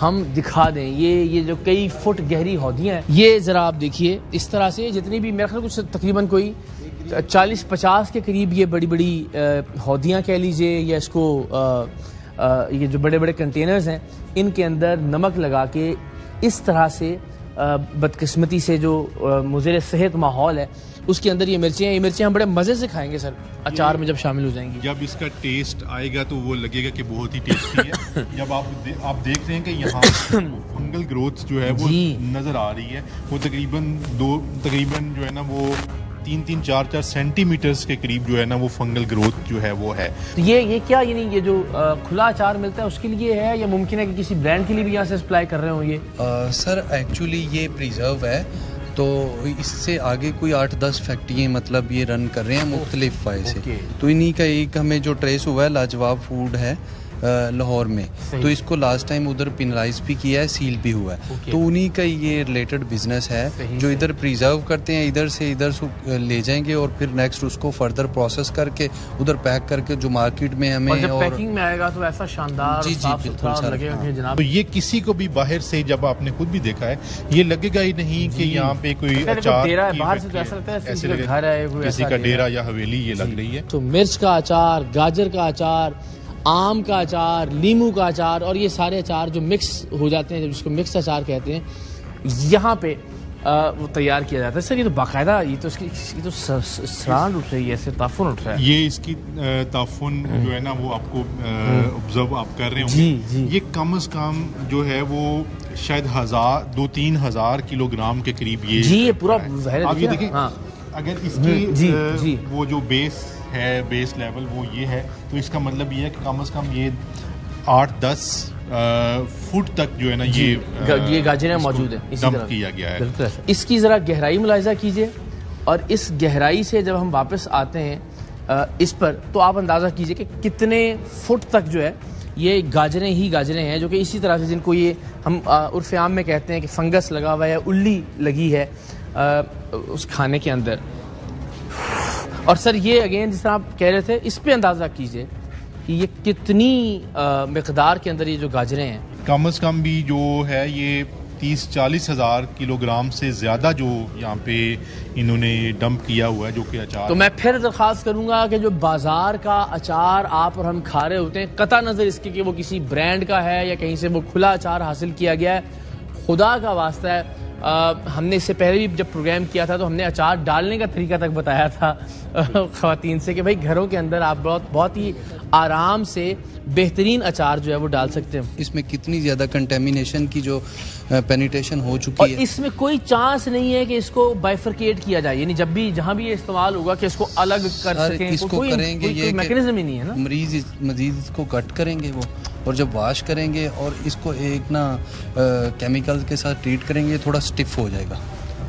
हम दिखा दें। ये जो कई फुट गहरी हौदियाँ हैं, ये ज़रा आप देखिए इस तरह से, जितनी भी मेरे ख्याल कुछ तकरीबन कोई 40-50 के करीब ये बड़ी बड़ी हौदियाँ कह लीजिए या इसको ये जो बड़े बड़े कंटेनर्स हैं, इनके अंदर नमक लगा के इस तरह से बदकिस्मती से जो मुज़र सेहत माहौल है उसके अंदर ये मिर्चें हम बड़े मज़े से खाएंगे सर, अचार में जब शामिल हो जाएंगी। जब इसका टेस्ट आएगा तो वो लगेगा कि बहुत ही टेस्टी है। जब आप देख रहे हैं कि यहाँ फंगल ग्रोथ जो है वो नज़र आ रही है, वो तकरीबन जो है ना वो 3-4 सेंटीमीटर्स के करीब जो है ना वो फंगल ग्रोथ जो है वो है। तो ये क्या, यानी ये जो खुला अचार मिलता है उसके लिए है या मुमकिन है कि किसी ब्रांड के लिए भी यहाँ से सप्लाई कर रहे हो? ये सर एक्चुअली ये प्रिजर्व है, तो इससे आगे कोई 8-10 फैक्ट्रियाँ मतलब ये रन कर रहे हैं मुख्तलिफ वाय से। तो इन्हीं का एक हमें जो ट्रेस हुआ है लाजवाब फूड है लाहौर में, तो इसको लास्ट टाइम उधर पिनलाइज भी किया है, सील भी हुआ है। तो उन्हीं का ये रिलेटेड बिजनेस है जो इधर प्रिजर्व करते हैं, इधर से ले जाएंगे और फिर नेक्स्ट उसको फर्दर प्रोसेस करके उधर पैक करके जो मार्केट में हमें और जब पैकिंग में आएगा तो ऐसा शानदार जी बिल्कुल सर लगेगा कि जनाब। तो ये किसी को भी बाहर से, जब आपने खुद भी देखा है, ये लगेगा ही नहीं कि यहाँ पे कोई अचार बाहर से तो ऐसा लगता है किसी का घर है, किसी का डेरा या हवेली ये लग रही है। तो मिर्च का अचार, गाजर का अचार, आम का अचार, लीमू का अचार और ये सारे अचार जो मिक्स हो जाते हैं, जब जिसको मिक्स अचार कहते हैं, यहाँ पे वो तैयार किया जाता है। सर ये तो बाकायदा, ये तो सराहना उठ रही है, ऐसे ताफुन उठ रहा है। ये इसकी ताफुन जो है ना वो आपको ऑब्जर्व आप कर रहे होंगे। ये कम से कम जो है वो शायद 2-3 हज़ार किलोग्राम के करीब ये पूरा आप ये देखिए। अगर इसकी वो जो बेस लेवल वो ये है, तो इसका मतलब ये है कि कम से कम ये 8-10 फुट तक जो है ना ये गाजरें मौजूद है, इसी तरह किया गया है। इसकी ज़रा गहराई मुलाहिजा कीजिए और इस गहराई से जब हम वापस आते हैं इस पर, तो आप अंदाज़ा कीजिए कि कितने फुट तक जो है ये गाजरें हैं, जो कि इसी तरह से जिनको ये हम उर्फ़ आम में कहते हैं कि फंगस लगा हुआ है, उल्ली लगी है उस खाने के अंदर। और सर ये अगेन जिस तरह आप कह रहे थे, इस पे अंदाज़ा कीजिए कि ये कितनी मिकदार के अंदर ये जो गाजरें हैं, कम से कम भी जो है ये 30-40 हज़ार किलोग्राम से ज़्यादा जो यहाँ पे इन्होंने डंप किया हुआ है, जो कि अचार। तो मैं फिर दरख्वास्त करूंगा कि जो बाजार का अचार आप और हम खा रहे होते हैं, कता नज़र इसके कि वो किसी ब्रांड का है या कहीं से वो खुला अचार हासिल किया गया है, खुदा का वास्ता है। हमने इससे पहले भी जब प्रोग्राम किया था तो हमने अचार डालने का तरीका तक बताया था ख़वातीन से कि भाई घरों के अंदर आप बहुत ही आराम से बेहतरीन अचार जो है वो डाल सकते हैं। इसमें कितनी ज़्यादा कंटेमिनेशन की जो पेनिट्रेशन हो चुकी और है। इसमें कोई चांस नहीं है कि इसको बाइफरकेट किया जाए, यानी जब भी जहाँ भी ये इस्तेमाल होगा कि इसको अलग कर सकें, इसको कोई करेंगे ये मैकेनिज्म ही नहीं है ना। मजीद इसको कट करेंगे वो, और जब वॉश करेंगे और इसको एक ना केमिकल के साथ ट्रीट करेंगे, थोड़ा स्टिफ हो जाएगा,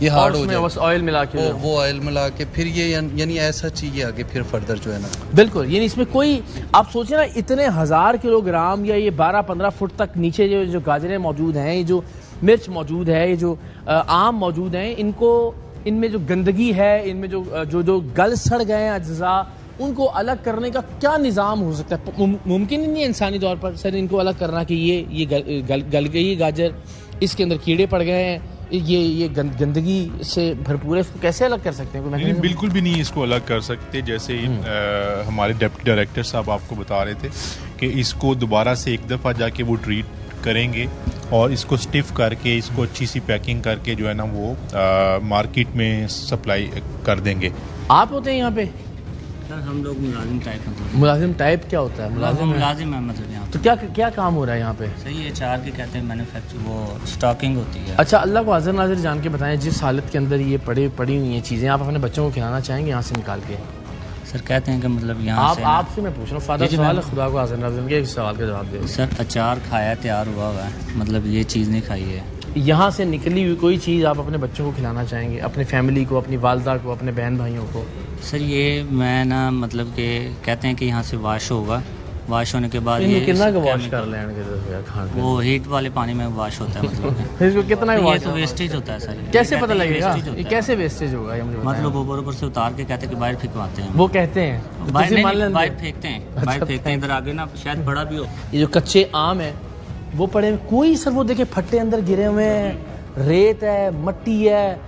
ये हार्ड हो जाएगा। बस ऑयल मिला के वो ऑयल मिला के फिर ये यानी ऐसा चाहिए आगे फिर फर्दर जो है ना। बिल्कुल, यानी इसमें कोई आप सोचिए ना, इतने 1000 किलोग्राम या ये 12-15 फुट तक नीचे जो गाजरें मौजूद हैं, ये जो मिर्च मौजूद है, ये जो आम मौजूद हैं, इनमें जो गंदगी है, इनमें जो गल सड़ गए हैं अज्जा, उनको अलग करने का क्या निज़ाम हो सकता है? मुमकिन ही नहीं है इंसानी तौर पर सर इनको अलग करना कि ये गल गई गाजर, इसके अंदर कीड़े पड़ गए हैं, ये गंदगी से भरपूर है, इसको कैसे अलग कर सकते हैं? नहीं, बिल्कुल भी नहीं इसको अलग कर सकते। जैसे हमारे डिप्टी डायरेक्टर साहब आपको बता रहे थे कि इसको दोबारा से एक दफ़ा जाके वो ट्रीट करेंगे और इसको स्टिफ करके इसको अच्छी सी पैकिंग करके जो है ना वो मार्केट में सप्लाई कर देंगे। आप होते हैं यहाँ पे? सर हम लोग मुलाजिम टाइप हैं। मुलाजिम टाइप क्या होता है? मुलाजिम है मतलब यहाँ। तो क्या काम हो रहा है यहाँ पे? सही है, अचार के कहते हैं मैन्युफैक्चर, वो स्टॉकिंग होती है। अच्छा, अल्लाह को हाज़िर नाज़िर जान के बताएं, जिस हालत के अंदर ये पड़ी हुई हैं चीज़ें, आप अपने बच्चों को खिलाना चाहेंगे यहाँ से निकाल के? सर कहते हैं कि मतलब यहाँ से आपसे मैं पूछ रहा हूँ, फादर सवाल है, खुदा को हाज़िर नाज़िर के एक सवाल का जवाब दे। सर अचार खाया तैयार हुआ है, मतलब ये चीज़ नहीं खाई है। यहाँ से निकली हुई कोई चीज़ आप अपने बच्चों को खिलाना चाहेंगे, अपनी फैमिली को, अपनी वालदा को, अपने बहन भाइयों को? सर ये मैं ना मतलब कि कहते हैं कि यहाँ से वॉश होगा, वॉश होने के बाद ये कितना का वॉश कर लेंगे? वो हीट वाले पानी में वॉश होता है मतलब इसको कितना ये तो वेस्टेज होता है सर। कैसे पता लगेगा ये कैसे वेस्टेज होगा? मतलब ऊपर से उतार के कहते हैं कि बाहर फेंकवाते हैं। वो कहते हैं बाहर फेंकते हैं, बाहर फेंकते हैं, इधर आगे ना शायद बड़ा भी हो। ये जो कच्चे आम है वो पड़े कोई सर, वो देखे फट्टे अंदर गिरे हुए हैं, रेत है, मट्टी है,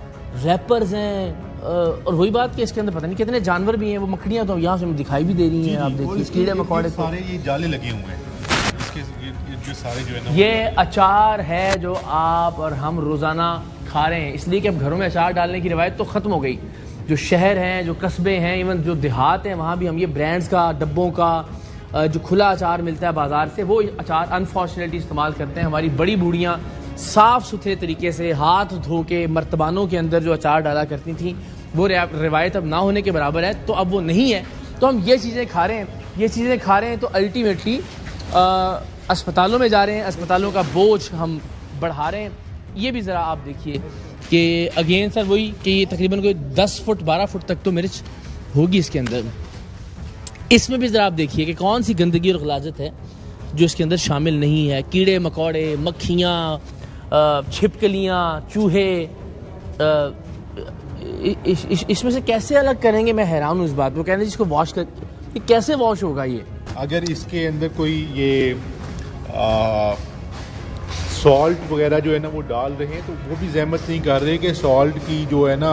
रैपर्स हैं, और वही बात कि इसके अंदर पता नहीं कितने जानवर भी हैं। वो मकड़ियाँ तो यहाँ से दिखाई भी दे रही हैं, आप देखिए कीड़े मकोड़े सारे ये जाले लगे हुए हैं इसके, ये सारे जो है ना। ये अचार है जो आप और हम रोज़ाना खा रहे हैं, इसलिए कि अब घरों में अचार डालने की रवायत तो ख़त्म हो गई। जो शहर हैं, जो कस्बे हैं, इवन जो देहात हैं, वहाँ भी हम ये ब्रांड्स का, डब्बों का जो खुला अचार मिलता है बाज़ार से, वो अचार अनफॉर्चुनेटली इस्तेमाल करते हैं। हमारी बड़ी बूढ़ियाँ साफ़ सुथरे तरीके से हाथ धो के मर्तबानों के अंदर जो अचार डाला करती थी, वो रिवायत अब ना होने के बराबर है, तो अब वो नहीं है, तो हम ये चीज़ें खा रहे हैं, तो अल्टीमेटली अस्पतालों में जा रहे हैं, अस्पतालों का बोझ हम बढ़ा रहे हैं। ये भी ज़रा आप देखिए कि अगेन सर वही कि ये तकरीबन कोई 10 फुट 12 फुट तक तो मिर्च होगी इसके अंदर। इसमें भी ज़रा आप देखिए कि कौन सी गंदगी और गलाजत है जो इसके अंदर शामिल नहीं है। कीड़े मकोड़े, मक्खियाँ, छिपकलियाँ, चूहे, इसमें से कैसे अलग करेंगे? मैं हैरान हूँ इस बात पर। कहने जिसको वॉश कर, ये कैसे वॉश होगा? ये अगर इसके अंदर कोई ये सॉल्ट वगैरह जो है ना वो डाल रहे हैं, तो वो भी जहमत नहीं कर रहे कि सॉल्ट की जो है ना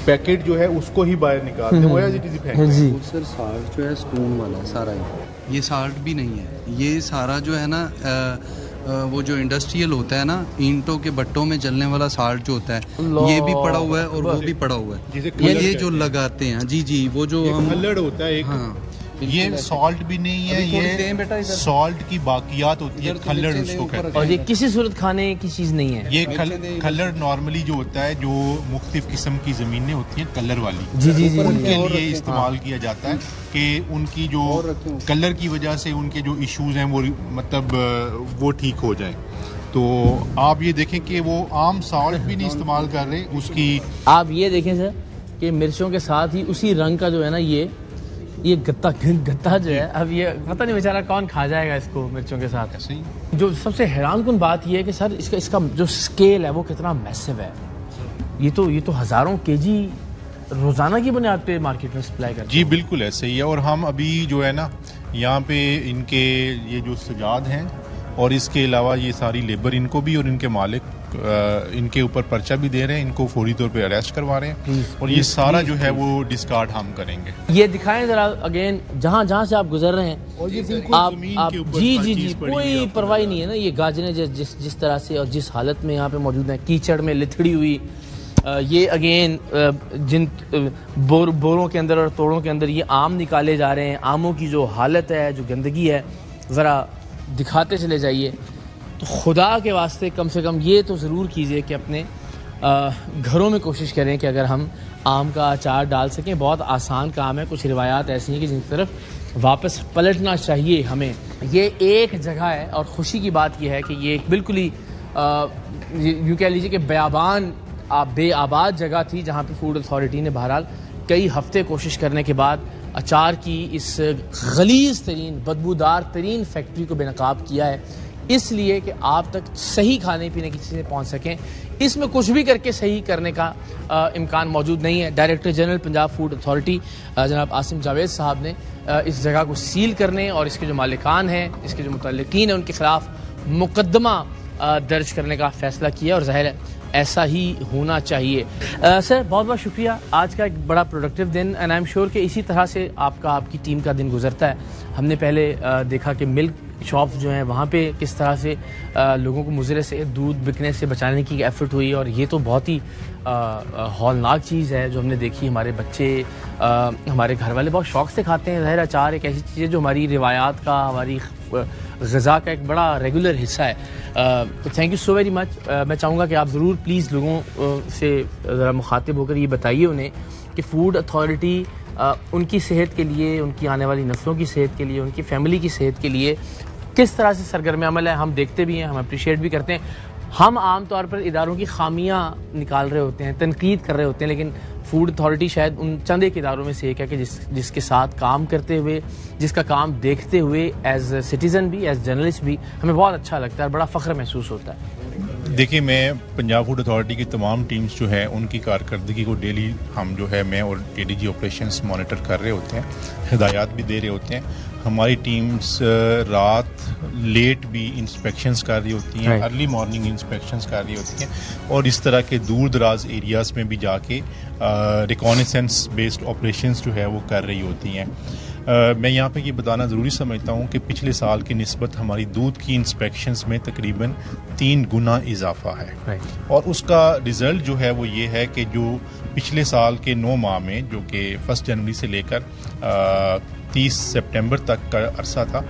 पैकेट जो है उसको ही बाहर निकालते हैं, वो जी सर। साल्ट जो है स्पून वाला सारा ये साल्ट भी नहीं है, ये सारा जो है ना वो जो इंडस्ट्रियल होता है ना, ईंटों के भट्टों में जलने वाला साल्ट जो होता है, ये भी पड़ा हुआ है और वो भी पड़ा हुआ है। ये जो लगाते हैं, जी वो जो कलर होता है एक, हाँ, ये सॉल्ट भी नहीं है, ये सॉल्ट की बाकियात होती है, खल्लड़ उसको कहते हैं। और ये किसी सूरत खाने की चीज़ नहीं है। ये खल्लड़ नॉर्मली जो होता है, जो मुख्तलिफ किस्म की ज़मीनें होती हैं कलर वाली, जी उनके लिए इस्तेमाल किया जाता है कि उनकी जो कलर की वजह से उनके जो इश्यूज़ हैं वो मतलब वो ठीक हो जाए। तो आप ये देखें कि वो आम सॉल्ट भी नहीं इस्तेमाल कर रहे उसकी। आप ये देखें सर कि मिर्चों के साथ ही उसी रंग का जो है ना ये गत्ता जो है, अब ये पता नहीं बेचारा कौन खा जाएगा इसको मिर्चों के साथ। ऐसे ही जो सबसे हैरानकुन बात ये है कि सर इसका जो स्केल है वो कितना मैसिव है। ये तो हज़ारों केजी रोज़ाना की बुनियाद पे मार्केट में सप्लाई करते जी बिल्कुल ऐसे ही है। और हम अभी जो है ना यहाँ पे इनके ये जो सजाद हैं और इसके अलावा ये सारी लेबर इनको भी और इनके मालिक इनके ऊपर पर्चा भी दे रहे हैं, इनको फौरी तौर पे अरेस्ट करवा रहे हैं और ये सारा जो है वो डिस्कार्ड हम करेंगे। ये दिखाएं जरा अगेन, जहाँ जहाँ से आप गुजर रहे हैं और ये आप जी कोई परवाही नहीं है ना। ये गाजरें जिस तरह से और जिस हालत में यहाँ पे मौजूद हैं, कीचड़ में लिथड़ी हुई, ये अगेन जिन बोरों के अंदर और तोड़ों के अंदर ये आम निकाले जा रहे हैं। आमों की जो हालत है, जो गंदगी है, ज़रा दिखाते चले जाइए। तो खुदा के वास्ते कम से कम ये तो ज़रूर कीजिए कि अपने घरों में कोशिश करें कि अगर हम आम का अचार डाल सकें। बहुत आसान काम है। कुछ रिवायात ऐसी हैं कि जिनकी तरफ वापस पलटना चाहिए हमें। ये एक जगह है और ख़ुशी की बात यह है कि ये एक बिल्कुल ही यूँ कह लीजिए कि बेआबाद जगह थी जहाँ पे फूड अथॉरिटी ने बहरहाल कई हफ्ते कोशिश करने के बाद अचार की इस गलीज़ तरीन बदबूदार तरीन फैक्ट्री को बेनकाब किया है, इसलिए कि आप तक सही खाने पीने की चीज़ें पहुंच सकें। इसमें कुछ भी करके सही करने का इम्कान मौजूद नहीं है। Director general Punjab food authority जनाब आसिम जावेद साहब ने इस जगह को सील करने और इसके जो मालिकान हैं, इसके जो मुतल्लिकीन हैं, उनके खिलाफ मुकदमा दर्ज करने का फ़ैसला किया और ज़ाहिर है ऐसा ही होना चाहिए। सर बहुत बहुत शुक्रिया। आज का एक बड़ा प्रोडक्टिव दिन एंड आई एम श्योर कि इसी तरह से आपकी टीम का दिन गुजरता है। हमने पहले देखा कि मिल्क शॉप्स जो हैं वहाँ पे किस तरह से लोगों को मुज़रे से दूध बिकने से बचाने की एफर्ट हुई और ये तो बहुत ही हौलनाक चीज़ है जो हमने देखी। हमारे बच्चे हमारे घर वाले बहुत शौक़ से खाते हैं। ज़ाहिर अचार एक ऐसी चीज़ है जो हमारी रिवायात का, हमारी ग़िज़ा का एक बड़ा रेगुलर हिस्सा है। तो thank you so very much. मैं चाहूँगा कि आप ज़रूर प्लीज़ लोगों से ज़रा मुखातिब होकर ये बताइए उन्हें कि फूड अथॉरिटी उनकी सेहत के लिए, उनकी आने वाली नस्लों की सेहत के लिए, उनकी फैमिली की सेहत के लिए किस तरह से सरगर्म अमल है। हम देखते भी हैं, हम अप्रिशिएट भी करते हैं। हम आम तौर पर इदारों की खामियां निकाल रहे होते हैं, तनकीद कर रहे होते हैं, लेकिन फूड अथॉरिटी शायद उन चंद एक इदारों में से एक है कि जिसके साथ काम करते हुए, जिसका काम देखते हुए एज सिटीज़न भी, एज जर्नलिस्ट भी हमें बहुत अच्छा लगता है, बड़ा फ़ख्र महसूस होता है। देखिए, मैं पंजाब फूड अथॉरिटी की तमाम टीम्स जो है उनकी कारकर्दगी को डेली हम जो है मैं और एडीजी ऑपरेशंस मॉनिटर कर रहे होते हैं, हिदायत भी दे रहे होते हैं। हमारी टीम्स रात लेट भी इंस्पेक्शंस कर रही होती हैं, अर्ली मॉर्निंग इंस्पेक्शंस कर रही होती हैं और इस तरह के दूर दराज एरियाज़ में भी जाके रिकॉनेसेंस बेस्ड ऑपरेशंस जो है वो कर रही होती हैं। मैं यहाँ पे ये बताना ज़रूरी समझता हूँ कि पिछले साल की निस्बत हमारी दूध की इंस्पेक्शंस में तकरीबन 3 गुना इजाफा है और उसका रिज़ल्ट जो है वो ये है कि जो पिछले साल के 9 माह में, जो कि 1 जनवरी से लेकर 30 सितंबर तक का अरसा था,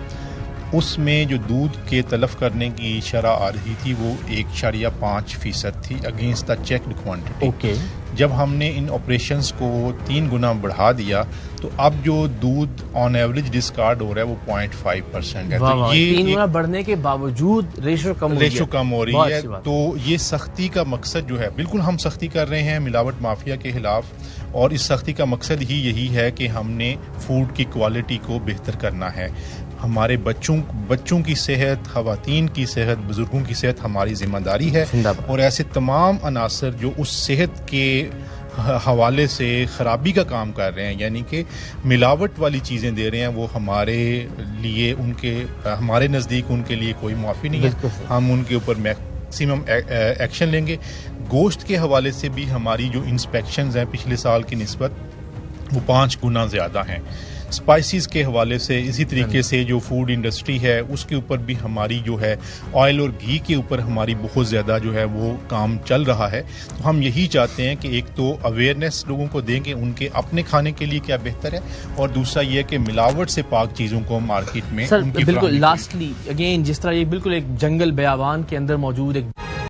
उसमें जो दूध के तलफ करने की शरह आ रही थी वो 1.5% थी अगेंस्ट द चेक्ड क्वांटिटी। जब हमने इन ऑपरेशंस को 3 गुना बढ़ा दिया तो अब जो दूध ऑन एवरेज डिस्कार्ड हो रहा है वो 0.5% है। तो ये 3 गुना बढ़ने के बावजूद रेशो कम हो रही है। तो ये सख्ती का मकसद जो है, बिल्कुल हम सख्ती कर रहे हैं मिलावट माफिया के खिलाफ और इस सख्ती का मकसद ही यही है कि हमने फूड की क्वालिटी को बेहतर करना है। हमारे बच्चों की सेहत, ख़वातीन की सेहत, बुज़ुर्गों की सेहत हमारी ज़िम्मेदारी है और ऐसे तमाम अनासर जो उस सेहत के हवाले से ख़राबी का काम कर रहे हैं, यानी कि मिलावट वाली चीज़ें दे रहे हैं, वो हमारे लिए हमारे नज़दीक उनके लिए कोई माफ़ी नहीं है। हम उनके ऊपर मैक्सिमम एक्शन लेंगे। गोश्त के हवाले से भी हमारी जो इंस्पेक्शंस हैं पिछले साल की निस्बत वो 5 गुना ज़्यादा हैं। स्पाइसेस के हवाले से इसी तरीके से जो फूड इंडस्ट्री है उसके ऊपर भी हमारी जो है ऑयल और घी के ऊपर हमारी बहुत ज़्यादा जो है वो काम चल रहा है। तो हम यही चाहते हैं कि एक तो अवेयरनेस लोगों को दें कि उनके अपने खाने के लिए क्या बेहतर है और दूसरा ये कि मिलावट से पाक चीज़ों को मार्केट में बिल्कुल लास्टली अगेन जिस तरह ये बिल्कुल एक जंगल बयाबान के अंदर मौजूद एक